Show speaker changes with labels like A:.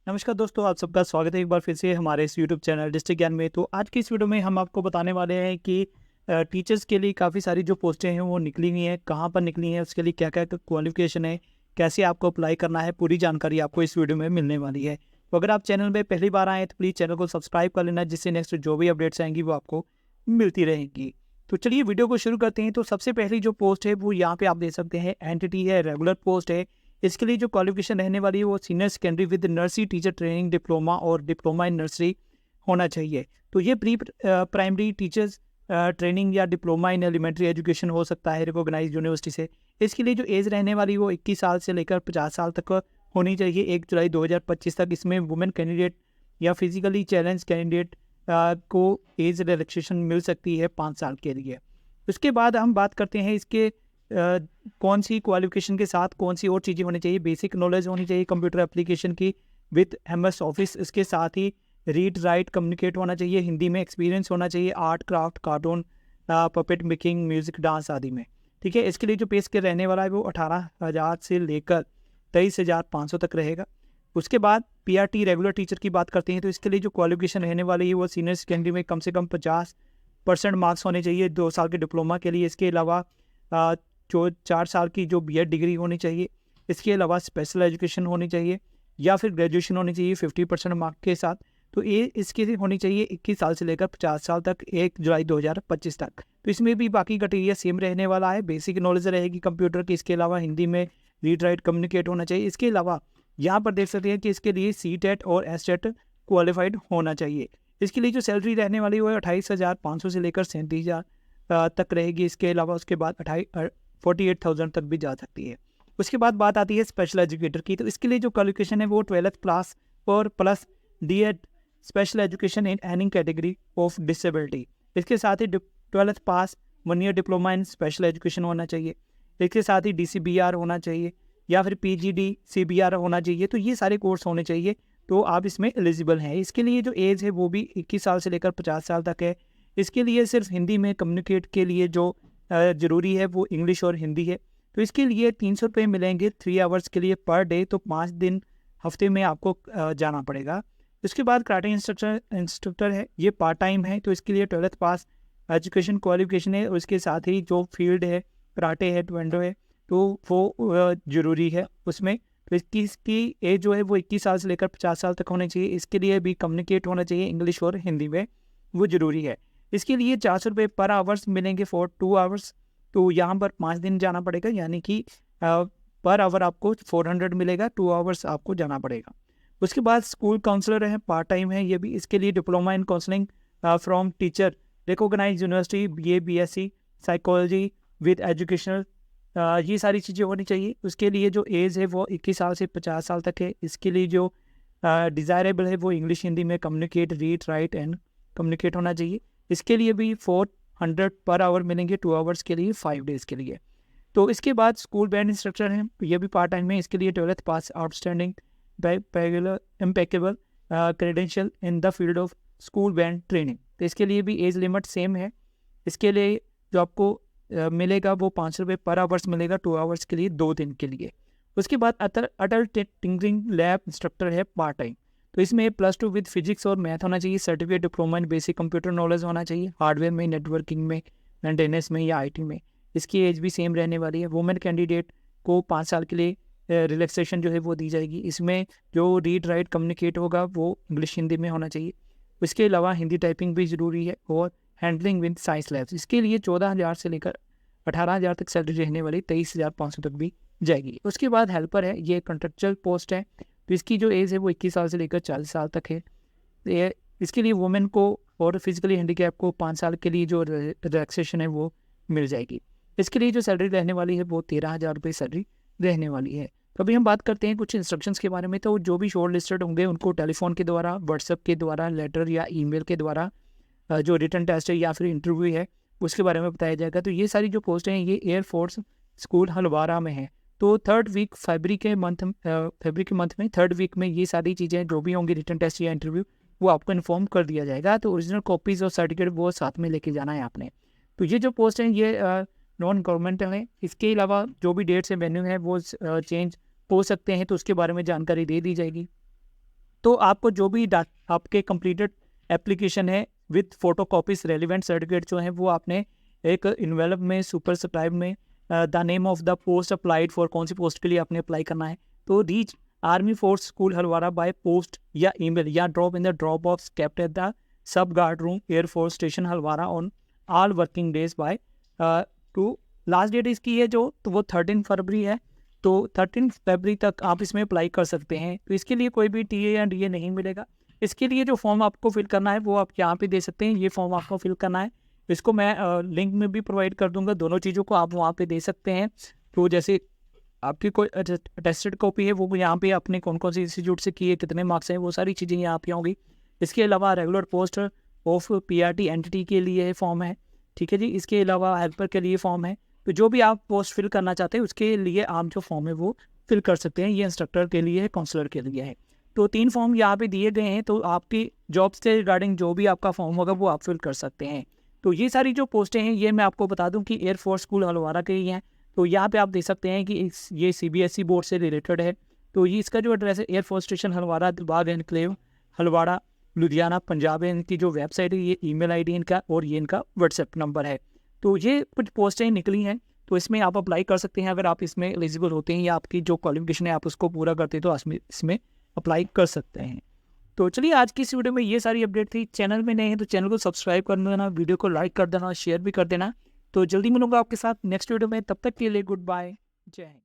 A: नमस्कार दोस्तों, आप सबका स्वागत है एक बार फिर से हमारे इस यूट्यूब चैनल डिस्ट्रिक्ट ज्ञान में। तो आज की इस वीडियो में हम आपको बताने वाले हैं कि टीचर्स के लिए काफ़ी सारी जो पोस्टें हैं वो निकली हुई हैं, कहाँ पर निकली हैं, उसके लिए क्या क्या क्वालिफिकेशन है, कैसे आपको अप्लाई करना है, पूरी जानकारी आपको इस वीडियो में मिलने वाली है। तो अगर आप चैनल में पहली बार आएँ तो प्लीज़ चैनल को सब्सक्राइब कर लेना, जिससे नेक्स्ट जो भी अपडेट्स आएंगी वो आपको मिलती रहेंगी। तो चलिए वीडियो को शुरू करते हैं। तो सबसे पहली जो पोस्ट है वो यहाँ पे आप देख सकते हैं, एंटिटी है, रेगुलर पोस्ट है। इसके लिए जो क्वालिफिकेशन रहने वाली है वो senior secondary with nursery teacher training diploma और डिप्लोमा इन नर्सरी होना चाहिए। तो ये प्री प्राइमरी टीचर्स ट्रेनिंग या डिप्लोमा इन एलिमेंट्री एजुकेशन हो सकता है रिकॉग्नाइज यूनिवर्सिटी से। इसके लिए जो एज रहने वाली वो 21 साल से लेकर 50 साल तक होनी चाहिए। 1 जुलाई 2025 तक इसमें वुमेन कैंडिडेट या फिजिकली चैलेंज कैंडिडेट को एज रिलैक्सेशन मिल सकती है 5 साल के लिए। उसके बाद हम बात करते हैं इसके कौन सी क्वालिफिकेशन के साथ कौन सी और चीज़ें होनी चाहिए। बेसिक नॉलेज होनी चाहिए कंप्यूटर एप्लीकेशन की विथ MS ऑफिस। इसके साथ ही रीड राइट कम्युनिकेट होना चाहिए, हिंदी में एक्सपीरियंस होना चाहिए art craft cartoon puppet making music dance आदि में। ठीक है, इसके लिए जो पे स्केल रहने वाला है वो 18,000 से लेकर 23,500 तक रहेगा। उसके बाद PRT रेगुलर टीचर की बात करते हैं तो इसके लिए जो क्वालिफिकेशन रहने वाली है वो सीनियर सेकेंडरी में कम से कम 50% मार्क्स होने चाहिए 2 साल के डिप्लोमा के लिए। इसके अलावा जो 4 साल की जो BEd डिग्री होनी चाहिए। इसके अलावा स्पेशल एजुकेशन होनी चाहिए या फिर ग्रेजुएशन होनी चाहिए 50% मार्क के साथ। तो ये इसकी होनी चाहिए 21 साल से लेकर 50 साल तक, 1 जुलाई 2025 तक। तो इसमें भी बाकी क्राइटेरिया सेम रहने वाला है। बेसिक नॉलेज रहेगी कंप्यूटर की, इसके अलावा हिंदी में रीड राइट कम्युनिकेट होना चाहिए। इसके अलावा यहाँ पर देख सकते हैं कि इसके लिए CTET और STET क्वालिफाइड होना चाहिए। इसके लिए जो सैलरी रहने वाली वो 28,500 से लेकर 37,000 तक रहेगी। इसके अलावा उसके बाद 48,000 तक भी जा सकती है। उसके बाद बात आती है स्पेशल एजुकेटर की। तो इसके लिए जो क्वालिफिकेशन है वो 12th क्लास और plus DEd special education in any category of disability. इसके साथ ही 12th pass 1 year diploma in special education होना चाहिए। इसके साथ ही DCBR होना चाहिए या फिर PGD CBR होना चाहिए। तो ये सारे कोर्स होने चाहिए, तो आप इसमें एलिजिबल हैं। इसके लिए जो एज है वो भी 21 साल से लेकर 50 साल तक है। इसके लिए सिर्फ हिंदी में कम्युनिकेट के लिए जो ज़रूरी है वो इंग्लिश और हिंदी है। तो इसके लिए 300 रुपये मिलेंगे 3 आवर्स के लिए पर डे। तो 5 दिन हफ्ते में आपको जाना पड़ेगा। उसके बाद कराटे इंस्ट्रक्टर है, ये पार्ट टाइम है। तो इसके लिए 12th पास एजुकेशन क्वालिफिकेशन है और इसके साथ ही जो फील्ड है कराटे है, ट्वेंडो है, तो वो ज़रूरी है उसमें। तो इसकी एज जो है वो 21 साल से लेकर 50 साल तक होनी चाहिए। इसके लिए भी कम्युनिकेट होना चाहिए इंग्लिश और हिंदी में, वो ज़रूरी है। इसके लिए 400 रुपये पर आवर्स मिलेंगे फॉर 2 आवर्स। तो यहाँ पर 5 दिन जाना पड़ेगा, यानी कि पर आवर आपको 400 मिलेगा, 2 आवर्स आपको जाना पड़ेगा। उसके बाद स्कूल काउंसलर है, पार्ट टाइम है ये भी। इसके लिए diploma in counselling from teacher recognise university, BA BSc psychology with educational, ये सारी चीज़ें होनी चाहिए। उसके लिए जो एज है वो 21 साल से 50 साल तक है। इसके लिए जो डिज़ायरेबल है वो इंग्लिश हिंदी में communicate read write and communicate होना चाहिए। इसके लिए भी 400 पर आवर मिलेंगे 2 आवर्स के लिए 5 डेज़ के लिए। तो इसके बाद स्कूल बैंड इंस्ट्रक्टर हैं, ये भी पार्ट टाइम है। इसके लिए 12th pass outstanding impeccable credential in the field of school band training. तो इसके लिए भी एज लिमिट सेम है। इसके लिए जो आपको मिलेगा वो 500 रुपये पर आवर्स मिलेगा 2 आवर्स के लिए 2 दिन के लिए। उसके बाद अडल्ट टिंकरिंग लैब इंस्ट्रक्टर है पार्ट टाइम। तो इसमें +2 विद फिजिक्स और मैथ होना चाहिए। Certificate diploma in basic computer knowledge होना चाहिए, हार्डवेयर में, नेटवर्किंग में, मेंटेनेंस में या IT में। इसकी एज भी सेम रहने वाली है। वुमेन कैंडिडेट को 5 साल के लिए रिलैक्सेशन जो है वो दी जाएगी। इसमें जो रीड राइट कम्युनिकेट होगा वो इंग्लिश हिंदी में होना चाहिए। इसके अलावा हिंदी टाइपिंग भी ज़रूरी है और हैंडलिंग विद साइंस लैब्स। इसके लिए 14,000 से लेकर 18,000 तक सैलरी रहने वाली, 23,500 तक भी जाएगी। उसके बाद हेल्पर है, ये कॉन्ट्रेक्चुअल पोस्ट है। तो इसकी जो एज है वो 21 साल से लेकर 40 साल तक है। ये इसके लिए वुमेन को और फिजिकली हैंडीकैप को 5 साल के लिए जो रिलैक्सेशन है वो मिल जाएगी। इसके लिए जो सैलरी रहने वाली है वो 13,000 रुपये सैलरी रहने वाली है। तो अभी हम बात करते हैं कुछ इंस्ट्रक्शंस के बारे में। तो जो भी शॉर्ट लिस्टेड होंगे उनको टेलीफोन के द्वारा, व्हाट्सएप के द्वारा, लेटर या ईमेल के द्वारा जो रिटन टेस्ट है या फिर इंटरव्यू है उसके बारे में बताया जाएगा। तो ये सारी जो पोस्ट हैं ये एयरफोर्स स्कूल हलवारा में है। तो 3rd वीक फरवरी के मंथ में 3rd वीक में ये सारी चीज़ें जो भी होंगी, रिटन टेस्ट या इंटरव्यू, वो आपको इन्फॉर्म कर दिया जाएगा। तो ओरिजिनल कॉपीज़ और सर्टिफिकेट वो साथ में लेके जाना है आपने। तो ये जो पोस्ट हैं ये नॉन गवर्नमेंटल है। इसके अलावा जो भी डेट्स है, वेन्यू है वो चेंज हो सकते हैं, तो उसके बारे में जानकारी दे दी जाएगी। तो आपको जो भी आपके कंप्लीटेड एप्लीकेशन है विथ फोटोकॉपीज रेलिवेंट सर्टिफिकेट जो है वो आपने एक इन्वेलप में सुपरस्क्राइब में the name of the post applied for, कौन सी पोस्ट के लिए आपने अप्लाई करना है, तो reach army force school Halwara by post या ईमेल या drop in the drop box kept at the sub guard room air force station Halwara on all working days by two. Last date इसकी है जो, तो वो 13 फरवरी है। तो 13 फरवरी तक आप इसमें अप्लाई कर सकते हैं। तो इसके लिए कोई भी टीए या डीए नहीं मिलेगा। इसके लिए जो फॉर्म आपको फिल करना है वो आप यहाँ पे दे सकते हैं। ये फॉर्म आपको फिल करना है, इसको मैं लिंक में भी प्रोवाइड कर दूंगा। दोनों चीज़ों को आप वहाँ पे दे सकते हैं। तो जैसे आपकी कोई अटेस्टेड कॉपी है वो यहाँ पे अपने कौन कौन से इंस्टीट्यूट से किए, कितने मार्क्स हैं, वो सारी चीज़ें यहाँ पे होंगी। इसके अलावा regular post of PRT entity के लिए फॉर्म है, ठीक है जी। इसके अलावा हेल्पर के लिए फॉर्म है। तो जो भी आप पोस्ट फिल करना चाहते हैं उसके लिए आप जो फॉर्म है वो फिल कर सकते हैं। ये इंस्ट्रक्टर के लिए है, काउंसलर के लिए है। तो 3 फॉर्म यहाँ पे दिए गए हैं। तो आपकी जॉब से रिगार्डिंग जो भी आपका फॉर्म होगा वो आप फिल कर सकते हैं। तो ये सारी जो पोस्टें हैं ये मैं आपको बता दूं कि एयरफोर्स स्कूल हलवारा के ही हैं। तो यहाँ पे आप देख सकते हैं कि ये CBSE बोर्ड से रिलेटेड है। तो ये इसका जो एड्रेस है air force station Halwara Dilbagh enclave Halwara Ludhiana Punjab है। इनकी जो वेबसाइट है, ये ईमेल आईडी इनका और ये इनका व्हाट्सएप नंबर है। तो ये कुछ पोस्टें निकली हैं, तो इसमें आप अप्लाई कर सकते हैं। अगर आप इसमें एलिजिबल होते हैं या आपकी जो क्वालिफिकेशन है आप उसको पूरा करते हैं तो इसमें अप्लाई कर सकते हैं। तो चलिए आज की इस वीडियो में ये सारी अपडेट थी। चैनल में नए हैं तो चैनल को सब्सक्राइब कर देना, वीडियो को लाइक कर देना, शेयर भी कर देना। तो जल्दी मिलूंगा आपके साथ नेक्स्ट वीडियो में, तब तक के लिए गुड बाय, जय हिंद।